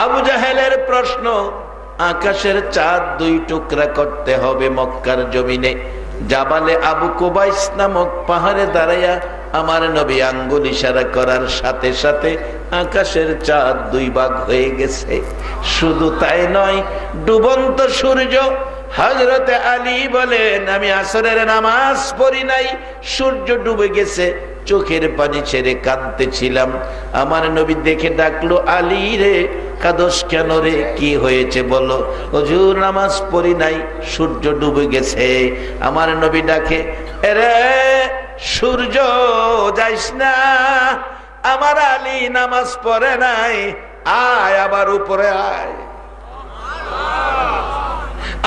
আবু জাহেলের প্রশ্ন, আকাশের চাঁদ 2 টুকরা করতে হবে মক্কার জমিনে। জাবালে আবু কুবাইস নামক পাহাড়ে দাঁড়াইয়া আমার নবী আঙ্গুল ইশারা করার সাথে সাথে আকাশের চাঁদ 2 ভাগ হয়ে গেছে। শুধু তাই নয়, ডুবন্ত সূর্য। হযরতে আলী বলেন, আমি আসরের নামাজ পড়ি নাই, সূর্য ডুবে গেছে, চোখের পানি ছেড়ে কাঁদতেছিলাম। আমার নবী দেখে ডাকলো, আলী রে, কাঁদস কেন রে, কি হয়েছে বলো? হুজুর, নামাজ পড়ি নাই, সূর্য ডুবে গেছে। আমার নবী ডাকে, এরে সূর্য, যাইস না, আমার আলী নামাজ পড়ে নাই, আয় আবার উপরে আয়।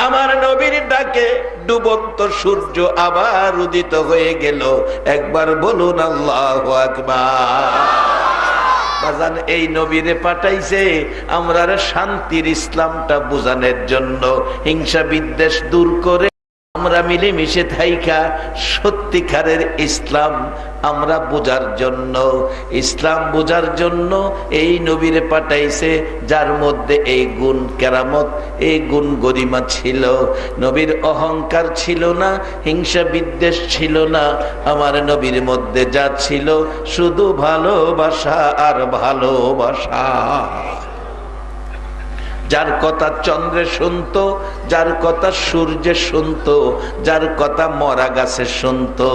আমার নবীর ডাকে ডুবন্ত সূর্য আবার উদিত হয়ে গেল। একবার বলুন আল্লাহু আকবার। এই নবীরে পাঠাইছে আমরা শান্তির ইসলামটা বুঝানোর জন্য, হিংসা বিদ্বেষ দূর করে আমরা মিলেমিশে থাইকা সত্যিকারের ইসলাম আমরা বোঝার জন্য, ইসলাম বোঝার জন্য এই নবীরে পাঠাইছে, যার মধ্যে এই গুণ কেরামত, এই গুণ গরিমা ছিল। নবীর অহংকার ছিল না, হিংসা বিদ্বেষ ছিল না। আমার নবীর মধ্যে যা ছিল শুধু ভালোবাসা আর ভালোবাসা। যার কথা চন্দ্রে শুনতো, যার কথা সূর্যে শুনতো, যার কথা মরা গাছে শুনতো,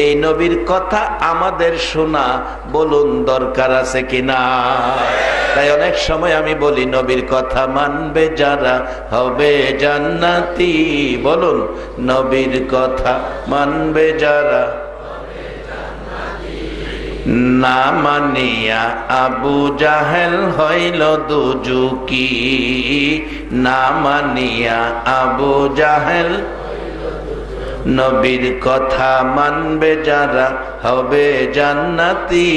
এই নবীর কথা আমাদের শোনা বলুন দরকার আছে কিনা? তাই অনেক সময় আমি বলি, নবীর কথা মানবে যারা হবে জান্নাতি। বলুন, নবীর কথা মানবে যারা। না মানিয়া আবু জাহেল হইল দুজুকি, না মানিয়া আবু জাহেল। নবীর কথা মানবে যারা হবে জান্নাতি,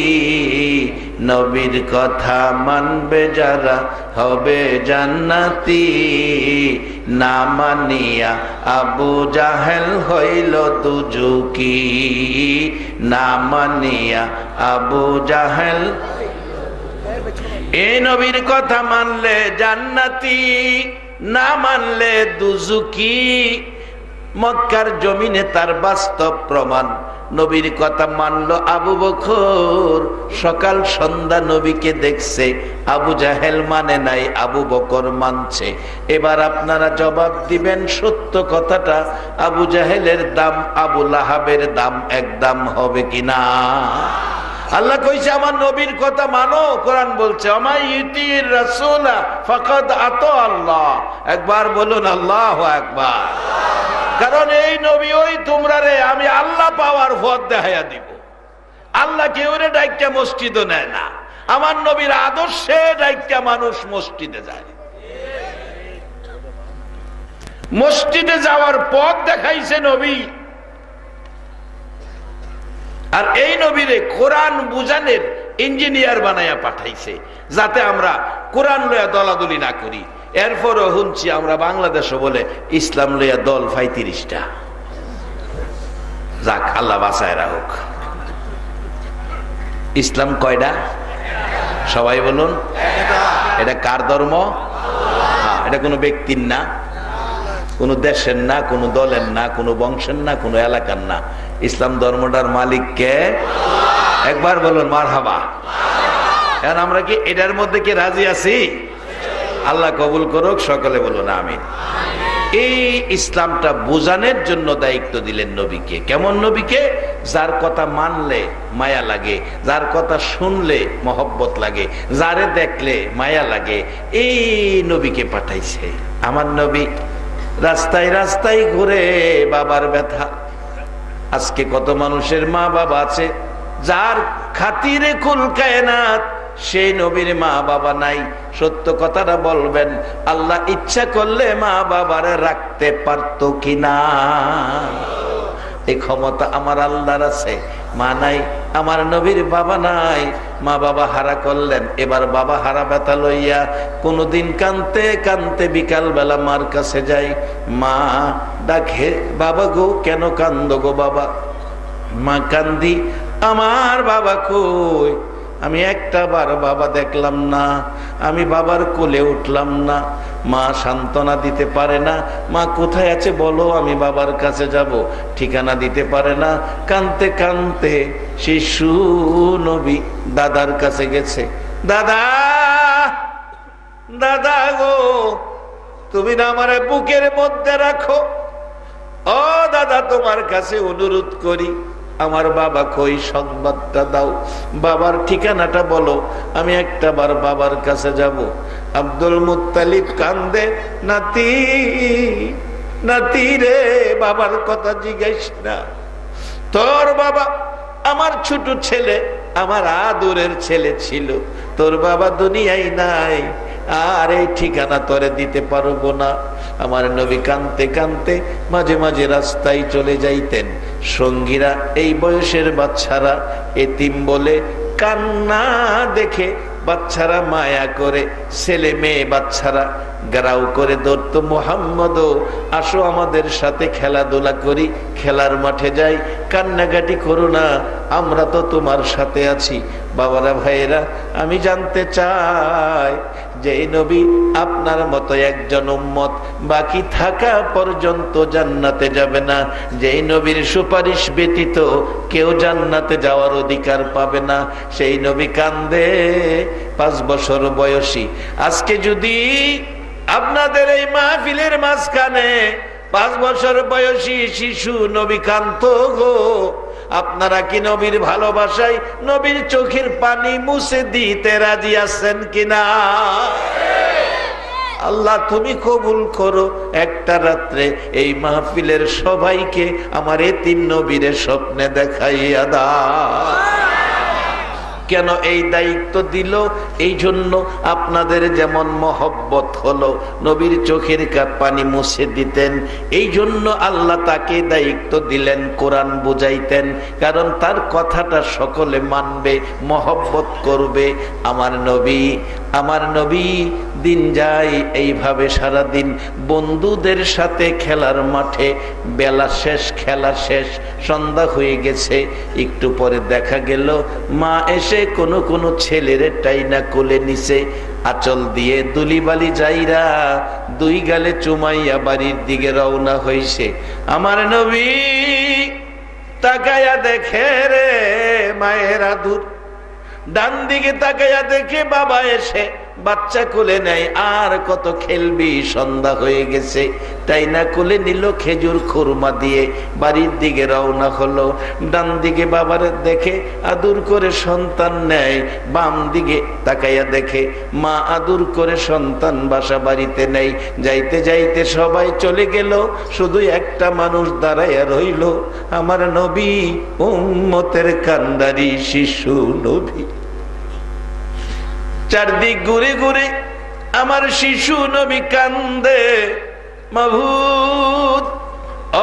নবীর কথা মানবে যারা হবে জান্নাতি। না মানিয়া আবু জাহেল হইল দুজুকি, না মানিয়া আবু জাহেল। এই নবীর কথা মানলে জান্নাতি, না মানলে দুজুকি। মক্কার জমিনে তার বাস্তব প্রমাণ। নবীর কথা মানলো আবু বকর, সকাল সন্ধ্যা নবীকে দেখছে। আবু জাহেল মানে নাই, আবু বকর মানছে। এবার আপনারা জবাব দিবেন, সত্য কথাটা আবু জাহেলের দাম আবু লাহাবের দাম এক দাম হবে কিনা? আল্লাহ কইছে আমার নবীর কথা মানো। কোরআন বলছে আমায় ইউতির রাসূলা ফাকাদ আতা আল্লাহ। একবার বলুন আল্লাহু আকবার। কারণ এই নবী ওই তোমরা রে আমি আল্লাহ পাওয়ার পথ দেখাইয়া দিব। আল্লাহ কেউ রে ডাইকা মসজিদও নেয় না, আমার নবীর আদর্শে ডাইকা মানুষ মসজিদে যায়। মসজিদে যাওয়ার পথ দেখাইছে নবী। আর এই নবীরে কোরআন বুঝানের ইঞ্জিনিয়ার বানাইয়া পাঠাইছে, যাতে আমরা কোরআন লইয়া দলাদলি না করি। এরপরও শুনছি আমরা বাংলাদেশও বলে ইসলাম লইয়া দল 35টা। যাক, আল্লাহ বাঁচায় রাখুক। ইসলাম কয়টা? সবাই বলুন। এটা কার ধর্ম? এটা কোনো ব্যক্তির না, কোনো দেশের না, কোনো দলের না, কোনো বংশের না, কোনো এলাকার না। ইসলাম ধর্মটার মালিক কে? একবার বলুন মারহাবা। এখন আমরা কি এটার মধ্যে কি রাজি আছি? আল্লাহ কবুল করুক, সকলে বলুন আমিন। এই ইসলামটা বোঝানোর জন্য দায়িত্ব দিলেন নবীকে। কেমন নবীকে? যার কথা মানলে মায়া লাগে, যার কথা শুনলে মহব্বত লাগে, যারে দেখলে মায়া লাগে, এই নবীকে পাঠাইছে। আমার নবী রাস্তায় রাস্তায় ঘুরে বাবার ব্যথা। আজকে কত মানুষের মা বাবা আছে যার খাতিরে কুল কায়নাত, সেই নবীর মা বাবা নাই। সত্য কথাটা বলবেন, আল্লাহ ইচ্ছা করলে মা বাবারে রাখতে পারতো কিনা? এই ক্ষমতা আমার আল্লাহর আছে। মা নাই, আমার নবীর বাবা নাই, মা বাবা হারা করলেন। এবার বাবা হারা ব্যথা লইয়া কোনদিন কানতে কানতে বিকাল বেলা মার কাছে যাই। মা ডাকে, বাবা গো কেন কান্দ গো বাবা? মা কান্দি, আমার বাবা কই? আমি একটা বার বাবা দেখলাম না, আমি বাবার কোলে উঠলাম না। মা সান্ত্বনা দিতে পারে না, মা কোথায় আছে বলো, আমি বাবার কাছে যাব। ঠিকানা দিতে পারে না। কানতে কানতে শিশু নবী দাদার কাছে গেছে। দাদা, দাদা গো, তুমি না আমার বুকের মধ্যে রাখো। ও দাদা, তোমার কাছে অনুরোধ করি, আমার বাবা কই, সংবাদটা দাও, বাবার ঠিকানাটা বলো, আমি একটা বার বাবার কাছে যাব। আব্দুল মুত্তালিব কান্দে, নাতি, নাতি রে, বাবার কথা জিজ্ঞাস না। তোর বাবা আমার ছোট ছেলে, আমার আদরের ছেলে ছিল, তোর বাবা দুনিয়ায় নাই, আর এই ঠিকানা তোরে দিতে পারবো না। আমার নবী কানতে কানতে মাঝে মাঝে রাস্তায় চলে যাইতেন। সঙ্গীরা, এই বয়সের বাচ্চারা এতিম বলে কান্না দেখে বাচ্চারা মায়া করে, ছেলে মেয়ে বাচ্চারা গারাও করে ধরত, মুহাম্মদও আসো আমাদের সাথে খেলাধুলা করি, খেলার মাঠে যাই, কান্নাকাটি করো না, আমরা তো তোমার সাথে আছি। বাবারা, ভাইয়েরা, আমি জানতে চাই যে এই নবী আপনার মতো একজন উম্মত বাকি থাকা পর্যন্ত জান্নাতে যাবে না, যে এই নবীর সুপারিশ ব্যতীত কেউ জান্নাতে যাওয়ার অধিকার পাবে না, সেই নবী কান্দে। 5 বছর বয়সী। আজকে যদি আপনাদের এই মাহফিলের মাঝখানে 5 বছর বয়সী শিশু নবী কান্ত গো, আপনারা কি নবীর ভালোবাসায় নবীর চোখের পানি মুছে দিতে রাজি আছেন কিনা? আল্লাহ তুমি কবুল করো। একটা রাত্রে এই মাহফিলের সবাইকে আমার এতিম নবীর স্বপ্নে দেখাইয়া দাও। কেন এই দায়িত্ব দিল? এই জন্য আপনাদের যেমন মহব্বত হলো, নবীর চোখের পানি মুছে দিতেন, এই জন্য আল্লাহ তাকে দায়িত্ব দিলেন কোরআন বুঝাইতেন, কারণ তার কথাটা সকলে মানবে, মহব্বত করবে। আমার নবী দিন যায় এইভাবে সারাদিন বন্ধুদের সাথে খেলার মাঠে, বেলা শেষ, খেলা শেষ, সন্ধ্যা হয়ে গেছে। একটু পরে দেখা গেল মা এসে কোনো ছেলের টাইনা কোলে নিছে, আঁচল দিয়ে দুলিবালি যাইরা 2 গালে চুমাইয়া বাড়ির দিকে রওনা হইছে। আমার নবী তাকায়া দেখে রে মায়ের আদুর, ডান দিকে তাকায়া দেখে বাবা এসে বাচ্চা কোলে নেয়। আর কত খেলবি, সন্ধ্যা হয়ে গেছে। তাই না কোলে নিল, খেজুর খুরমা দিয়ে বাড়ির দিকে রওনা হলো। ডান দিকে বাবার দেখে আদর করে সন্তান নেয়, বাম দিকে তাকাইয়া দেখে মা আদর করে সন্তান বাসা বাড়িতে নেই। যাইতে যাইতে সবাই চলে গেল, শুধু একটা মানুষ দাঁড়াইয়া রইল, আমার নবী, উম্মতের কান্ডারি শিশু নবী। চারদিক ঘুরে ঘুরে আমার শিশু নবী কান্দে। মাবুদ,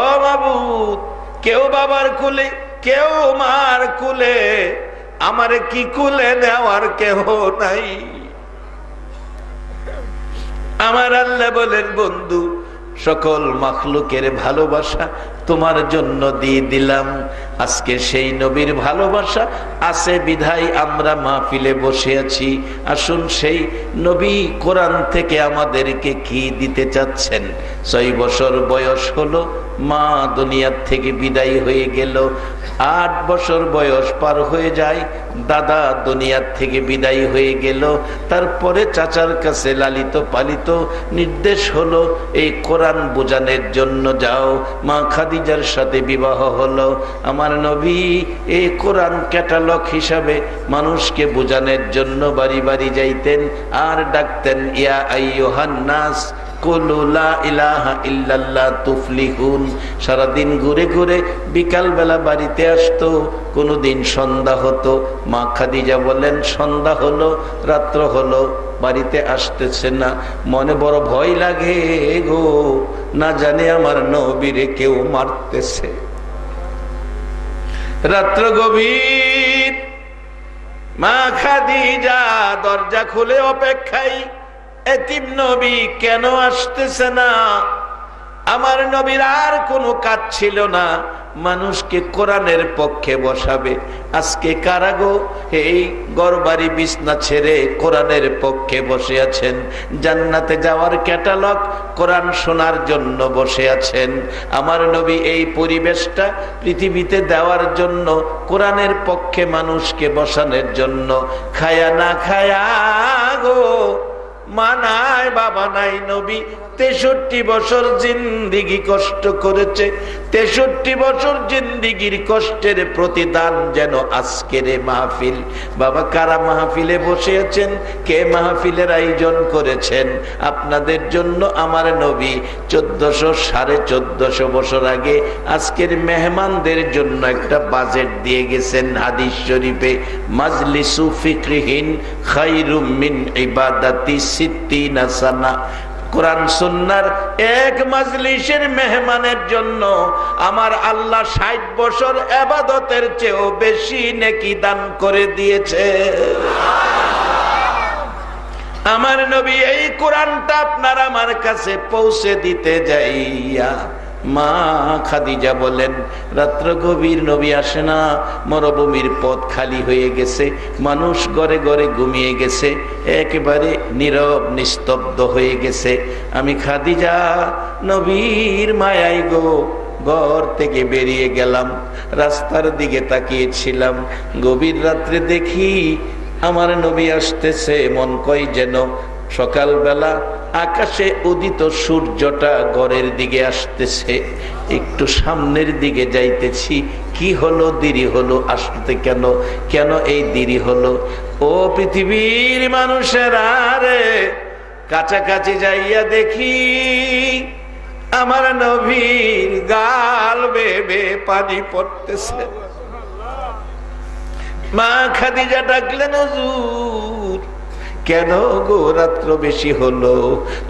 ও মাবুদ, কেউ বাবার কুলে, কেউ মার কুলে, আমার কি কুলে নেওয়ার কেহ নাই। আমার আল্লাহ বলেন, বন্ধু, সকল মাখলুকের ভালোবাসা তোমার জন্য দিয়ে দিলাম। আজকে সেই নবীর ভালোবাসা আছে বিধায় আমরা মাহফিলে বসে আছি। আসুন সেই নবী কোরআন থেকে আমাদেরকে কি দিতে চাচ্ছেন। 6 বছর বয়স হলো, মা দুনিয়ার থেকে বিদায় হয়ে গেল। 8 বছর বয়স পার হয়ে যায়, দাদা দুনিয়ার থেকে বিদায় হয়ে গেল। তারপরে চাচার কাছে লালিত পালিত নির্দেশ হলো, এই কোরআন বোঝানোর জন্য যাও। মা খাদিজার সাথে বিবাহ হলো। আমার নবী এই কোরআন ক্যাটালগ হিসাবে মানুষকে বোঝানোর জন্য বাড়ি বাড়ি যাইতেন আর ডাকতেন, ইয়া আইয়ুহান নাস কুলু লা ইলাহা ইল্লাল্লাহ তুফলিহুন। সারাদিন ঘুরে ঘুরে বিকাল বেলা বাড়িতে আসতো। কোনোদিন সন্ধ্যা হতো, মা খাদিজা বলেন, সন্ধ্যা হলো, রাত্র হলো, বাড়িতে আসতেছে না, মনে বড় ভয় লাগে গো, না জানে আমার নবীরে কেউ মারতেছে। রাত্র গভীর, মা খাদিজা দরজা খুলে অপেক্ষায়, এতিম নবী কেন আসতেছে না। আমার নবীর আর কোনো কাজ ছিল না, মানুষকে কোরআনের পক্ষে বসাবে। আজকে কারা গো এই ঘরবাড়ি বিছনা ছেড়ে কোরআনের পক্ষে বসে আছেন? জান্নাতে যাওয়ার ক্যাটালগ কোরআন শোনার জন্য বসে আছেন। আমার নবী এই পরিবেশটা পৃথিবীতে দেওয়ার জন্য, কোরআনের পক্ষে মানুষকে বসানোর জন্য। খায়া না খায়া গো, মা নাই বাবা নাই, নবী 63 বছর জিন্দিগি কষ্ট করেছে। 63 বছর জিন্দিগির কষ্টের প্রতিদান যেন আজকের মাহফিল। বাবা, কারা মাহফিলে বসে আছেন? কে মাহফিলের আয়োজন করেছেন? আপনাদের জন্য আমার নবী 1400-1450 বছর আগে আজকের মেহমানদের জন্য একটা বাজেট দিয়ে গেছেন। হাদিস শরীফে, মাজলিসু ফিকরিহিন খায়রুম মিন ইবাদাতি 60 সানা। কোরআন সুন্নাহর এক মাজলিসের মেহমানের জন্য আমার আল্লাহ 60 বছর ইবাদতের চেয়েও বেশি নেকি দান করে দিয়েছে। আমার নবী এই কোরআনটা আপনার আমার কাছে পৌঁছে দিতে যাইয়া মা খাদিজা বলেন, রাত্র গভীর, নবী আসে না, মরুভূমির পথ খালি হয়ে গেছে, মানুষ ঘরে ঘরে ঘুমিয়ে গেছে, একেবারে নীরব নিস্তব্ধ হয়ে গেছে। আমি খাদিজা নবীর মায়াই গো ঘর থেকে বেরিয়ে গেলাম, রাস্তার দিকে তাকিয়েছিলাম। গভীর রাত্রে দেখি আমার নবী আসতেছে, মন কয় যেন সকালবেলা আকাশে উদিত সূর্যটা ঘরের দিকে আসতেছে। একটু সামনের দিকে যাইতেছি, কি হলো, দেরি হলো আসতে? কেন কেন এই দেরি হলো? ও পৃথিবীর মানুষেরা রে, কাছাকাছি যাইয়া দেখি আমার নবীর গাল বেবে পানি পড়তেছে। মা খাদিজা ডাকলেন, হুজুর কেন গো, রাত্র বেশি হলো,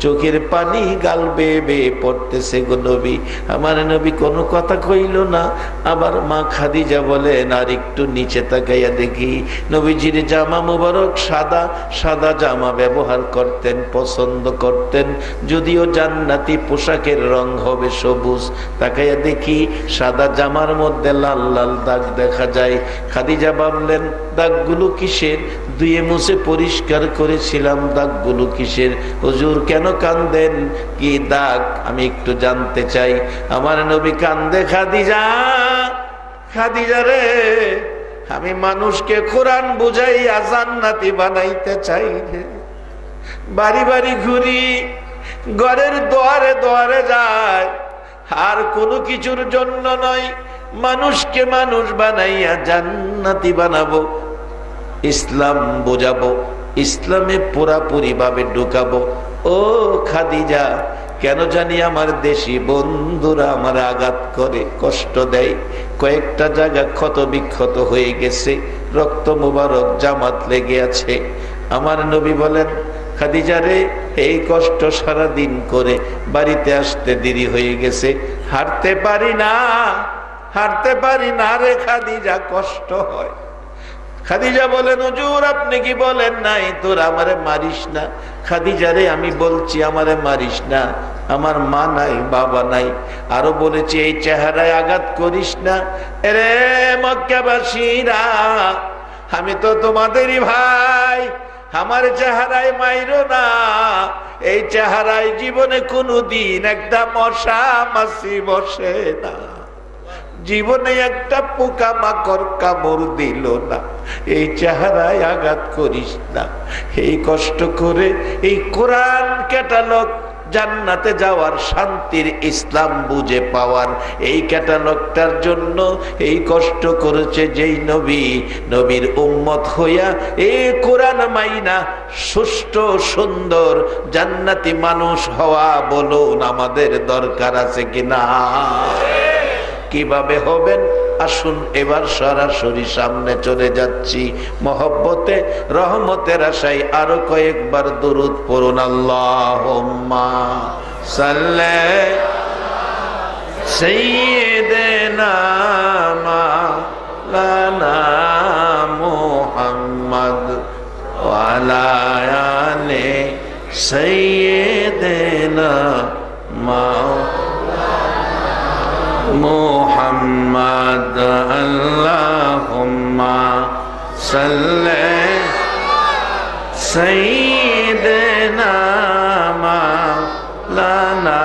চোখের পানি গাল বেয়ে বেয়ে পড়তেছে গো নবী। আমার নবী কোনো কথা কইল না। আবার মা খাদিজা বলেন, আর একটু নিচে তাকাইয়া দেখি নবীজির জামা মুবারক সাদা, সাদা জামা ব্যবহার করতেন, পছন্দ করতেন, যদিও জান্নাতি পোশাকের রং হবে সবুজ। তাকাইয়া দেখি সাদা জামার মধ্যে লাল লাল দাগ দেখা যায়। খাদিজা ভাবলেন, দাগগুলো কিসের? ধুয়ে মুছে পরিষ্কার করেছিলাম, দাগগুলো কিসের? হুজুর কেন কান্দেন? কি দাগ আমি একটু জানতে চাই। আমার নবী কান্দে, খাদিজা, খাদিজা রে, আমি মানুষকে কোরআন বুঝাইয়া জান্নাতি বানাইতে চাই রে। বাড়ি বাড়ি ঘুরি, ঘরের দুয়ারে দুয়ারে যায়, আর কোনো কিছুর জন্য নয়, মানুষকে মানুষ বানাইয়া জান্নাতি বানাবো, ইসলাম বোঝাবো, ইসলামে পুরাপুরি ভাবে ঢুকাবো। ও খাদিজা, কেন জানি আমার দেশি বন্ধুরা আমার আঘাত করে, কষ্ট দেয়। কয়েকটা জায়গা ক্ষত বিক্ষত হয়ে গেছে, রক্ত মুবারক জামাত লেগে আছে। আমার নবী বলেন, খাদিজা রে, এই কষ্ট সারা দিন করে বাড়িতে আসতে দেরি হয়ে গেছে, হাঁটতে পারি না, হাঁটতে পারি না রে খাদিজা, কষ্ট হয়। খাদিজা বলেন, হুজুর আপনি কি বলেন নাই তোর আমারে মারিস না? খাদিজা রে, আমি বলছি আমারে মারিস না, আমার মা নাই বাবা নাই, আরো বলেছি এই চেহারায় আঘাত করিস না। রে মক্কাবাসীরা, আমি তো তোমাদেরই ভাই, আমার চেহারায় মাইরো না। এই চেহারায় জীবনে কোনোদিন একটা মশা মাছি বসে না, জীবনে একটা পোকা মাকড় কামড় দিল না। এই চেহারায় আঘাত করিস না। এই কষ্ট করে এই কোরআন ক্যাটালগ, জান্নাতে যাওয়ার শান্তির ইসলাম বুঝে পাওয়ার এই ক্যাটালগটার জন্য এই কষ্ট করেছে যেই নবী, নবীর উম্মত হইয়া এই কোরআন মাইনা সুষ্ঠু সুন্দর জান্নাতি মানুষ হওয়া বলুন আমাদের দরকার আছে কিনা? কিভাবে হবেন? আসুন এবার সরাসরি সামনে চলে যাচ্ছি। মহব্বতে রহমতের আশায় আরো কয়েকবার দুরূদ পড়ুন। আল্লাহুম্মা সাল্লি সাইয়্যিদিনা মাওলানা মুহাম্মদ ওয়া আলা আলি সাইয়্যিদিনা মাওলানা মুহাম্মদ আল্লাহুম্মা সাল্লি সাইয়্যিদিনা মাওলানা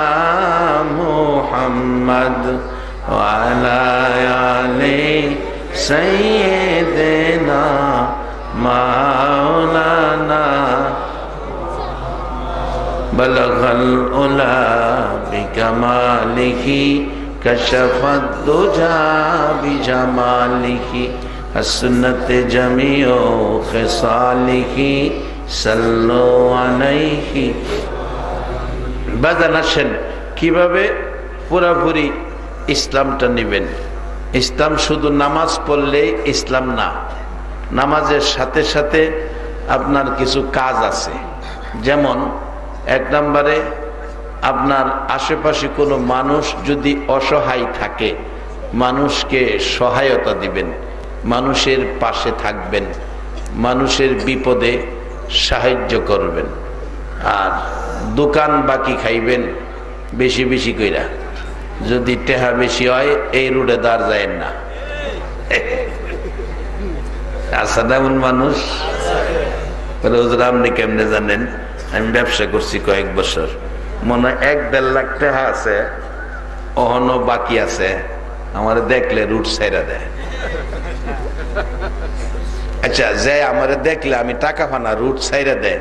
মুহাম্মদ ওয়া আলা আলি সাইয়্যিদিনা মাওলানা বলগল উলা বিকামালিহি কশফত দুজা বিজামালিহি আসনত জামিউ খিসালিহি সাল্লু আলাইহি। বাজান আসেন কিভাবে পুরাপুরি ইসলামটা নেবেন। ইসলাম শুধু নামাজ পড়লে ইসলাম না, নামাজের সাথে সাথে আপনার কিছু কাজ আছে। যেমন এক নম্বরে আপনার আশেপাশে কোনো মানুষ যদি অসহায় থাকে মানুষকে সহায়তা দিবেন, মানুষের পাশে থাকবেন, মানুষের বিপদে সাহায্য করবেন। আর দোকান বাকি খাইবেন বেশি বেশি কইরা, যদি টেহা বেশি হয় এই রুটে দাঁড় যায় না। আচ্ছা এমন মানুষ হুজুর আপনি কেমনে জানেন? আমি ব্যবসা করছি কয়েক বছর, মনে হয় 1-1.5 লাখ টাকা আছে, অহনো বাকি আছে, আমার দেখলে রুট ছাইরা দেয়। আচ্ছা যে আমার দেখলে আমি টাকা ফানা রুট ছাইরা দেয়,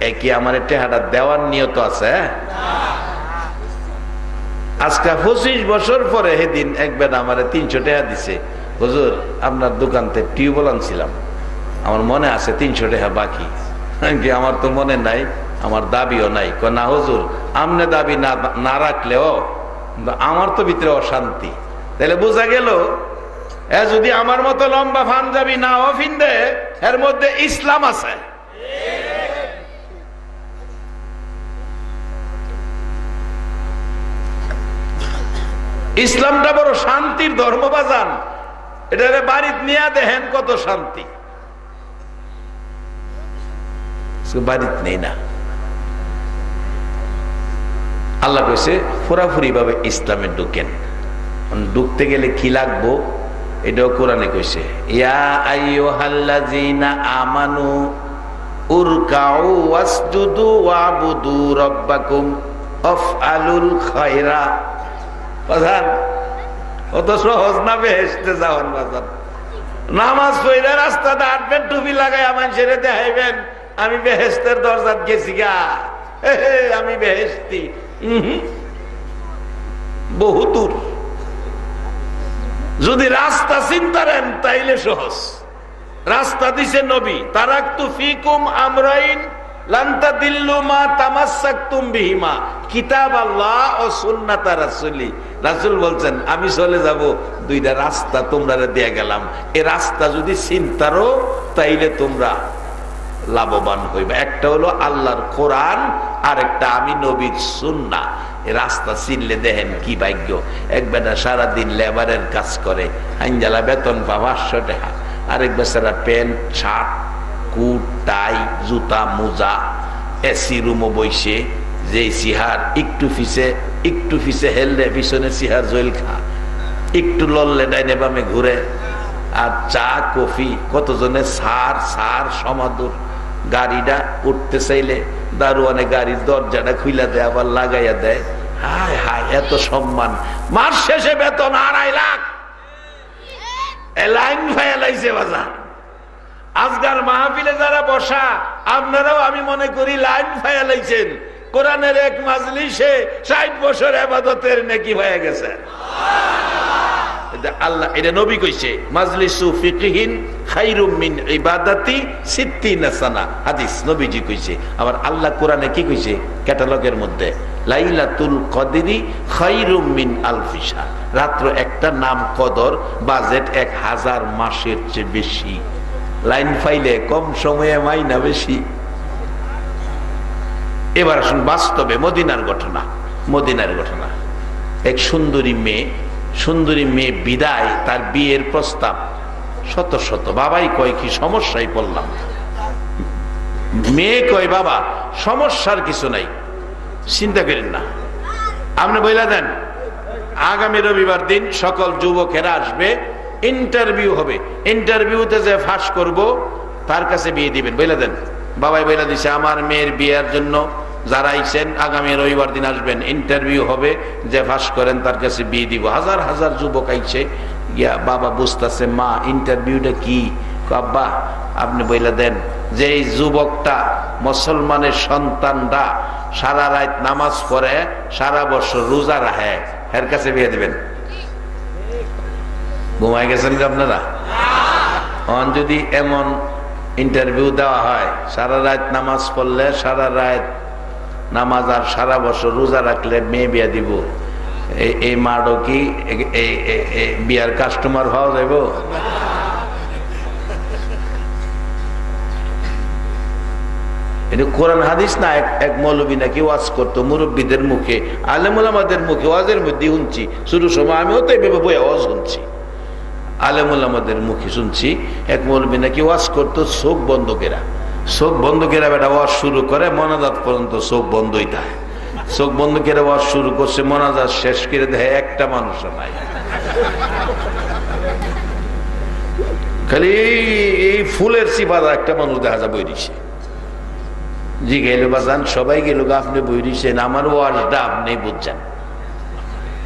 এ কি আমার টাকাটা দেওয়ার নিয়ত আছে? আজকে 25 বছর পরে সেদিন একবার আমার 300 টাকা দিছে, হুজুর আপনার দোকানতে টিউবওয়েল আনছিলাম, আমার মনে আছে 300 টাকা বাকি। আমার তো মনে নাই, আমার দাবিও নাই। না হুজুর আমনে দাবি না রাখলেও আমার তো ভিতরে অশান্তি। তাহলে বোঝা গেল যদি আমার মতো লম্বা পাঞ্জাবি নাও ফিন্দে এর মধ্যে ইসলাম আছে। ইসলামটা বড় শান্তির ধর্ম বাজান, এটা বাড়িতে নিয়ে দেখেন কত শান্তি, বাড়িতে নেই না। আল্লাহ কইছে পুরাপুরি ভাবে ইসলামে ঢুকেন। ঢুকতে গেলে কি লাগবো এটাও কোরআনে কইছে, ইয়া আইয়ুহাল্লাযীনা আমানু উরকাউ ওয়াসজুদু ওয়াবুদু রাব্বাকুম আফআলুল খায়রা। বাজান অত সহজ না বেহেশতে যাওয়ার। বাজান নামাজ পড়ে রাস্তাতে হাঁটবেন, টুপি লাগাই মানুষের দেখাইবেন আমি বেহেশতের দরজাত গেছি গা, আমি বেহেশতি। বহু দূর। যদি রাস্তা চিন্তারেন তাইলে সহজ। রাস্তা দিছে নবী, তারাকতু ফিকুম আমরাইন লান তাদিল্লু মা তামাসসাকতুম বিহিমা কিতাব আল্লাহ ও সুন্নাত রাসূলি। রাসূল বলছেন আমি চলে যাব, দুইটা রাস্তা তোমরা দিয়ে গেলাম, এই রাস্তা যদি চিন্তারো তাইলে তোমরা লাভবান হইবে। একটা হলো আল্লাহর কোরআন, আর একটা আমি নবীর সুন্নাহ। এই রাস্তা চিনলে দেখেন কি ভাগ্য। এক বেটা সারাদিন লেবারের কাজ করে, আইনজালা বেতন পা 500 টাকা, আরেক বেচারা প্যান্ট শার্ট কুট টাই জুতা মোজা এসি রুমও বইসে, যে সিহার একটু ফিসে হেললে পিছনে সিহার জল খা, একটু লড়লে ডাইনে বামে ঘুরে, আর চা কফি কতজনে সার সমাদুর। গাড়িটা উঠতে চাইলে দারোয়ানে গাড়ির দরজাটা খুইলা দেয়, আবার লাগাইয়া দেয়। হায় হায় এত সম্মান। মাস শেষে বেতন 2.5 লাখ। লাইন ফায়ালাইছে বাজার। আজকাল মাহফিলে যারা বসা আপনারাও আমি মনে করি লাইন ফায়ালাইছেন। কোরআনের এক মাজলিসে 60 বছর ইবাদতের নেকি হয়ে গেছে। আল্লাহ এটা নবী কইছে, মাজলিসু ফিকহিন খায়রুম মিন ইবাদাতি 60 সানা। হাদিস নবীজি কইছে। আবার আল্লাহ কোরআনে কি কইছে ক্যাটালগের মধ্যে, লাইলাতুল কদরি খায়রুম মিন আলফি শাহর। রাত্র একটা নাম কদর, বাজেট 1000 মাসের চেয়ে বেশি। লাইন ফাইলে কম সময়ে মাইনা বেশি। এবার আসুন বাস্তবে মদিনার ঘটনা। এক সুন্দরী মেয়ে বিদায়, তার বিয়ের প্রস্তাব শত বাবাই কয় কি সমস্যায় পড়লাম। মেয়ে কয় বাবা সমস্যার কিছু নাই, চিন্তা করেন না, আপনি বইলা দেন আগামী রবিবার দিন সকল যুবকেরা আসবে, ইন্টারভিউ হবে। ইন্টারভিউতে যে ফাঁস করব তার কাছে বিয়ে দিবেন, বলে দেন। বাবাই বলে দিছে আমার মেয়ের বিয়ের জন্য যারা আইছেন আগামী রবিবার দিন আসবেন, ইন্টারভিউ হবে, যে ফাঁস করেন তার কাছে বিয়ে দিব। হাজার হাজার যুবক আইছে, ইয়া বাবা বুঝতেছে মা ইন্টারভিউটা কি? আব্বা আপনি বলে দেন যে এই যুবকটা মুসলমানের সন্তানরা সারা রাত নামাজ পড়ে, সারা বছর রোজা রাখে, এর কাছে বিয়ে দিবেন। ঘুমাই গেছেন কি আপনারা? যদি এমন ইন্টারভিউ দেওয়া হয়, সারা রাত নামাজ পড়লে, সারা রাত নামাজ আর সারা বছর রোজা রাখলে মেয়ে বিয়ে দিব, এই মাডো কি বিয়ার কাস্টমার হওয়া যাইব? এটা কোরআন হাদিস না। এক মৌলবী নাকি ওয়াজ করতো মুরব্বীদের মুখে, আলেমুলামাদের মুখে, ওয়াজের মধ্যে শুনছি শুরু সময়, আমিও তো এইভাবে বই আওয়াজ শুনছি, আলেমুলামাদের মুখে শুনছি। এক মৌলবী নাকি ওয়াজ করতো চোখ বন্ধকেরা, চোখ বন্ধকেরা বেটা ওয়াজ শুরু করে মনাজাত পর্যন্ত চোখ বন্ধই থাকে। চোখ বন্ধকেরা ওয়াজ শুরু করছে, মনাজাত শেষ করে দেয় একটা মানুষ নাই, খালি এই ফুলের সিফাদা একটা মানুষ দেখা যায় বই দিছে। জি গেল বাজান, সবাই গেল, আপনি বই দিচ্ছেন, আমার ওয়াজটা আপনি বুঝছেন।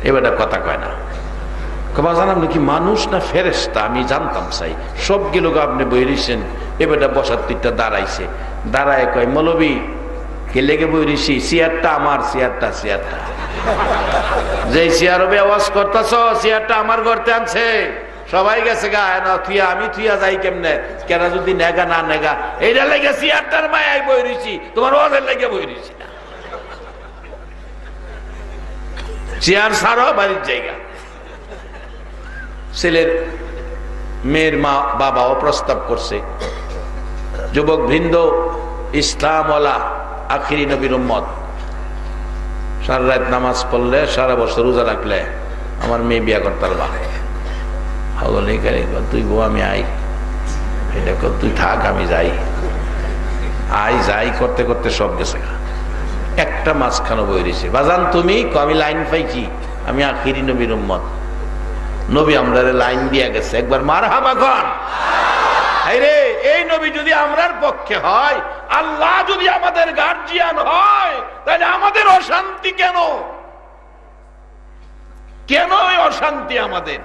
এবার কথা কয় না, বাজান আপনি কি মানুষ না ফেরেশতা? আমি জানতাম চাই, সব গেল আপনি বই দিচ্ছেন। এবারটা বসার তিনটা দাঁড়াইছে, দাঁড়ায় কয় মৌলবী কে লেগে বই দিছি? চেয়ারটা আমার, চেয়ারটা যে চেয়ার হবে আওয়াজ করতেছ, চেয়ারটা আমার ঘরতে আনছে, সবাই গেছে গা না থুয়া, আমি থুয়া যাই কেমনে? কেন যদি নেগা না নেগা, এইটা লেগে চেয়ারটার মায়াই বই দিছি, তোমার ওদের লেগে বই দিছি না। চেয়ার ছাড়ো, বাড়ির জায়গা। ছেলের মেয়ের মা বাবাও প্রস্তাব করছে, যুবক বৃন্দ ইসলামওয়ালা আখিরি নবীর উম্মত, সারা রাত নামাজ পড়লে, সারা বছর রোজা রাখলে আমার মেয়ে বিয়া করতে পারবা। তুই বউ আমি আই, এটা তুই থাক আমি যাই, আই যাই করতে করতে সব গেছে। একটা মাঝখানে বই রয়েছে, বাজান তুমি? আমি লাইন পাইছি, আমি আখিরি নবীর উম্মত, নবী আমরা লাইন দিয়া গেছে, একবার মারহাবা খান। রে এই নবী যদি আমরার পক্ষে হয়, আল্লাহ যদি আমাদের গার্জিয়ান হয়, তাহলে আমাদের অশান্তি কেন? কেন এই অশান্তি আমাদের?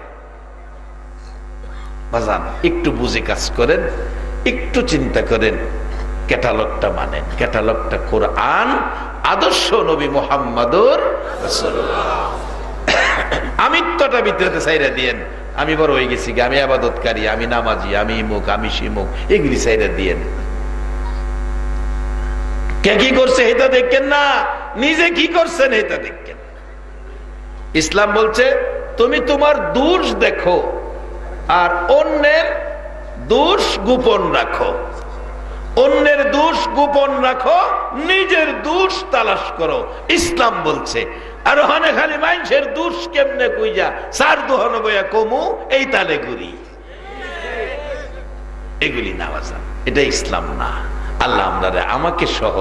বাজান একটু বুঝে কাজ করেন, একটু চিন্তা করেন, ক্যাটালগটা মানেন, ক্যাটালগটা কোরআন, আদর্শ নবী মুহাম্মাদুর রাসূলুল্লাহ। আমিত্বটা ভিতরে চাইরা দিয়েন, আমি বড় হয়ে গেছি, আমি আবাদতকারী, আমি নামাজি, আমি ইমুক, আমি শিমুক, এগুলি চাইরা দিয়েন। কে কি করছে এটা দেখেন না, নিজে কি করছেন এটা দেখেন। ইসলাম বলছে তুমি তোমার দোষ দেখো আর অন্যের দোষ গোপন রাখো, অন্যের দোষ গোপন রাখো, নিজের দোষ তালাশ করো। ইসলাম বলছে আর ওখানে খালি মানুষের দোষ কেমনে কইয়া চার দোহন বইয়া কমু, এই তালে ঘুরি, এগুলি না বাজান, এটা ইসলাম না। আল্লাহ আমরা আমাকে সহ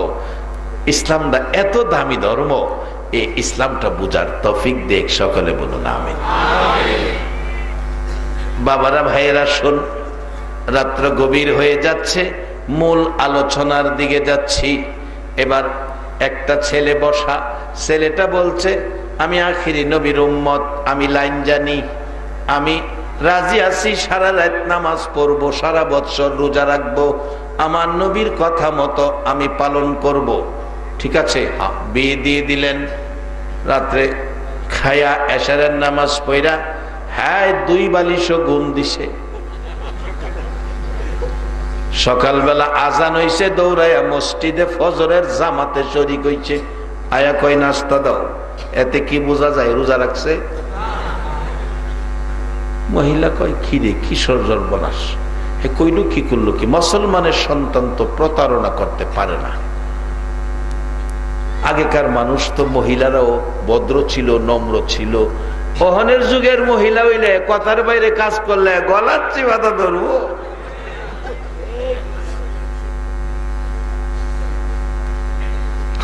ইসলামটা এত দামি ধর্ম, এই ইসলামটা বুঝার তৌফিক দেখ, সকলে বলুন আমিন। বাবারা ভাইয়েরা শোন, রাত্র গভীর হয়ে যাচ্ছে, মূল আলোচনার দিকে যাচ্ছি। এবার একটা ছেলে বসা, ছেলেটা বলছে আমি আখিরি নবীর উম্মত, আমি লাইন জানি, আমি রাজি আছি, সারা রাত নামাজ পড়বো, সারা বৎসর রোজা রাখবো, আমার নবীর কথা মতো আমি পালন করব। ঠিক আছে, বিয়ে দিয়ে দিলেন। রাত্রে খায়া এশারের নামাজ পড়া, হ্যাঁ 2 বালিশও গুণ দিছে। সকালবেলা আজান হইছে, দৌড়াইয়া মসজিদে ফজরের জামাতে শরীক হইছে, আয়া কয় নাস্তা দাও। এতে কি বোঝা যায় রোজা রাখছে? মহিলা কয় খিরে কিশোর সর্বনাশ, হে কইল কি করলো কি? মুসলমানের সন্তান তো প্রতারণা করতে পারে না। আগেকার মানুষ তো মহিলারাও ভদ্র ছিল, নম্র ছিল। ওহনের যুগের মহিলা হইলে কথার বাইরে কাজ করলে গলার চিবাতা ধরবো।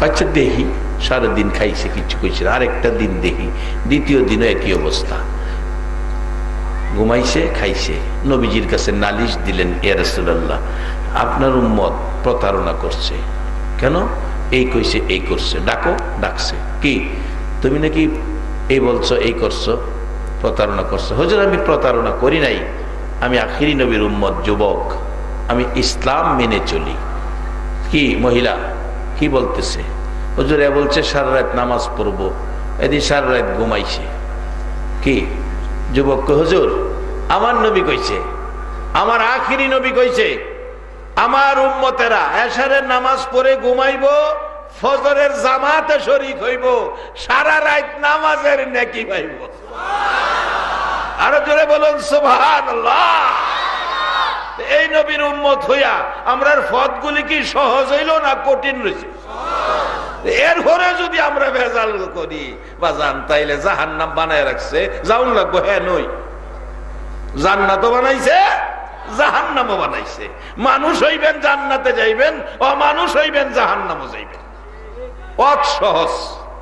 আচ্ছা দেখি, সারাদিন খাইছে, কিছু কইছে, আরেকটা দিন দেখি, দ্বিতীয় দিনও একই অবস্থা, ঘুমাইছে, খাইছে। নবীজির কাছে নালিশ দিলেন, ইয়া রাসূলুল্লাহ, আপনার উম্মত প্রতারণা করছে। কেন? এই কইছে, এই করছে। ডাকো। ডাকছে। কি তুমি নাকি এই বলছো, এই করছো, প্রতারণা করছো? হুজুর আমি প্রতারণা করি নাই, আমি আখিরি নবীর উম্মত, যুবক, আমি ইসলাম মেনে চলি। কি মহিলা কি বলতেছে? হুজুর এ বলছে সারা রাত নামাজ পড়বো, এদিন সারা রাত ঘুমাইছে। কি যুবক? হুজুর আমার নবী কইছে, আমার আখিরি নবী কইছে, আমার উম্মতেরা এশারের নামাজ পড়ে ঘুমাইবো, ফজরের জামাতে শরীক হইব, সারা রাত নামাজের নেকি পাইব। আরো জোরে বলুন সুবহানাল্লাহ। এই নবীর উম্মত হইয়া আমরার ফদগুলি কি সহজ হইল না কঠিন রয়েছে? এরপরে যদি আমরা ভেজাল করি বা জান, তাইলে জাহান্নাম বানায় রাখছে, যাউন লাগবো। হ্যাঁ নই, জান্নাতও বানাইছে, জাহান্নামও বানাইছে। মানুষ হইবেন জান্নাতে যাইবেন, অমানুষ হইবেন জাহান্নামও যাইবেন। অত সহজ।